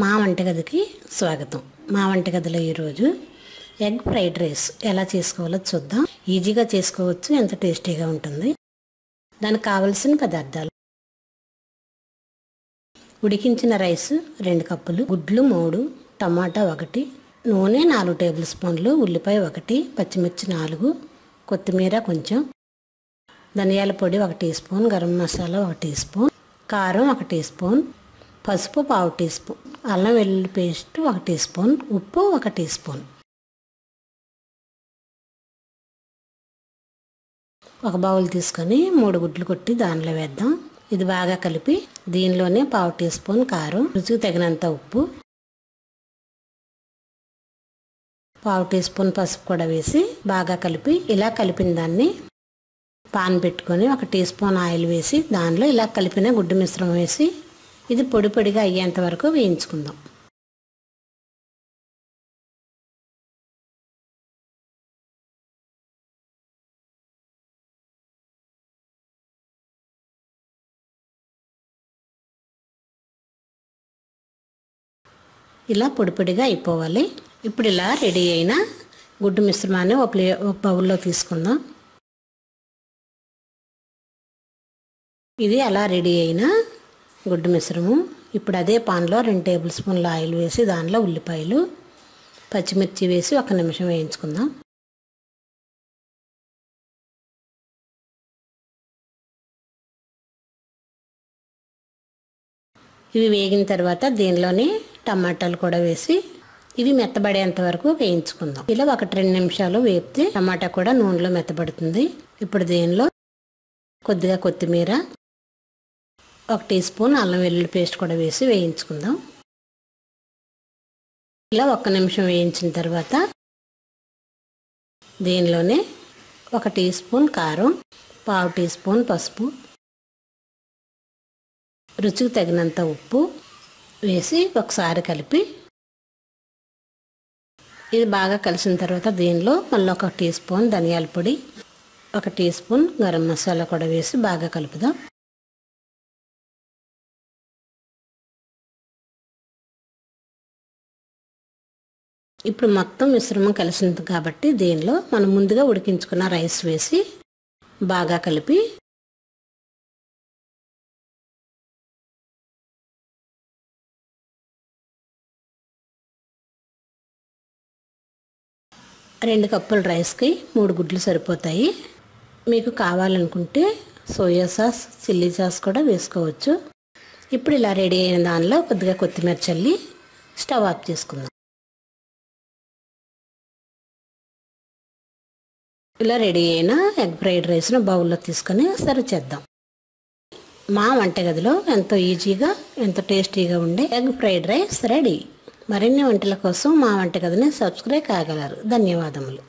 మా వంటగదికి స్వాగతం. మా వంటగదిలో ఈరోజు ఎగ్ ఫ్రైడ్ రైస్ ఎలా చేసుకోవాలో చూద్దాం. ఈజీగా చేసుకోవచ్చు, ఎంత టేస్టీగా ఉంటుంది. దానికి కావలసిన పదార్థాలు: ఉడికించిన రైస్ 2 కప్పులు, గుడ్లు 3, టమాటా 1, నూనె 4 టేబుల్ స్పూన్లు, ఉల్లిపాయ 1, పచ్చిమిర్చి 4, కొత్తిమీర కొంచెం, ధనియాల పొడి 1 teaspoon, garam masala 1 teaspoon, కారం 1 టీ స్పూన్, పసుపు 1/2 టీ స్పూన్, అల్లం వెల్లుల్లి పేస్ట్ 1 టీ స్పూన్, ఉప్పు 1 టీ స్పూన్. ఒక బౌల్ తీసుకొని 3 గుడ్లు కొట్టి దానిలో వేద్దాం. ఇది బాగా కలిపి దీనిలోనే 1/2 టీ స్పూన్ కారం, రుచికి తగినంత ఉప్పు, 1/2 టీ స్పూన్ పసుపు కూడా వేసి బాగా కలిపి, ఇలా కలిపిన దాన్ని పాన్ పెట్టుకొని 1 టీ స్పూన్ ఆయిల్ వేసి దానిలో ఇలా కలిపిన గుడ్డు మిశ్రమం వేసి ఇది పొడి పొడిగా అయ్యేంత వరకు వేయించుకుందాం. ఇలా పొడి పొడిగా అయిపోవాలి. ఇప్పుడు ఇలా రెడీ అయిన గుడ్డు మిశ్రమాన్ని ఒక బౌల్లో తీసుకుందాం. ఇది అలా రెడీ అయిన గుడ్డు మిశ్రమం. ఇప్పుడు అదే పాన్లో 2 టేబుల్ స్పూన్ల ఆయిల్ వేసి దానిలో ఉల్లిపాయలు, పచ్చిమిర్చి వేసి 1 నిమిషం వేయించుకుందాం. ఇవి వేగిన తర్వాత దీనిలోనే టమాటాలు కూడా వేసి ఇవి మెత్తబడేంత వరకు వేయించుకుందాం. ఇలా 1-2 నిమిషాలు వేపితే టమాటా కూడా నూనెలో మెత్తబడుతుంది. ఇప్పుడు దీనిలో కొద్దిగా కొత్తిమీర, 1 టీ స్పూన్ అల్లం వెల్లుల్లి పేస్ట్ కూడా వేసి వేయించుకుందాం. ఇలా 1 నిమిషం వేయించిన తర్వాత దీనిలోనే 1 టీ స్పూన్ కారం, 1/2 టీ స్పూన్ పసుపు, రుచికి తగినంత ఉప్పు వేసి ఒకసారి కలిపి ఇది బాగా కలిసిన తర్వాత దీనిలో మళ్ళీ 1 టీ స్పూన్ ధనియాల పొడి, 1 టీ స్పూన్ గరం మసాలా కూడా వేసి బాగా కలుపుదాం. ఇప్పుడు మొత్తం మిశ్రమం కలిసింది కాబట్టి దీనిలో మనం ముందుగా ఉడికించుకున్న రైస్ వేసి బాగా కలిపి రెండు కప్పుల రైస్కి 3 గుడ్లు సరిపోతాయి. మీకు కావాలనుకుంటే సోయా సాస్, చిల్లీ సాస్ కూడా వేసుకోవచ్చు. ఇప్పుడు ఇలా రెడీ అయిన దానిలో కొద్దిగా కొత్తిమీర చల్లి స్టవ్ ఆఫ్ చేసుకుందాం. ఇలా రెడీ అయిన ఎగ్ ఫ్రైడ్ రైస్ను బౌల్లో తీసుకొని సర్వ్ చేద్దాం. మా వంటగదిలో ఎంతో ఈజీగా, ఎంతో టేస్టీగా ఉండే ఎగ్ ఫ్రైడ్ రైస్ రెడీ. మరిన్ని వంటల కోసం మా వంటగదిని సబ్స్క్రైబ్ కాగలరు. ధన్యవాదములు.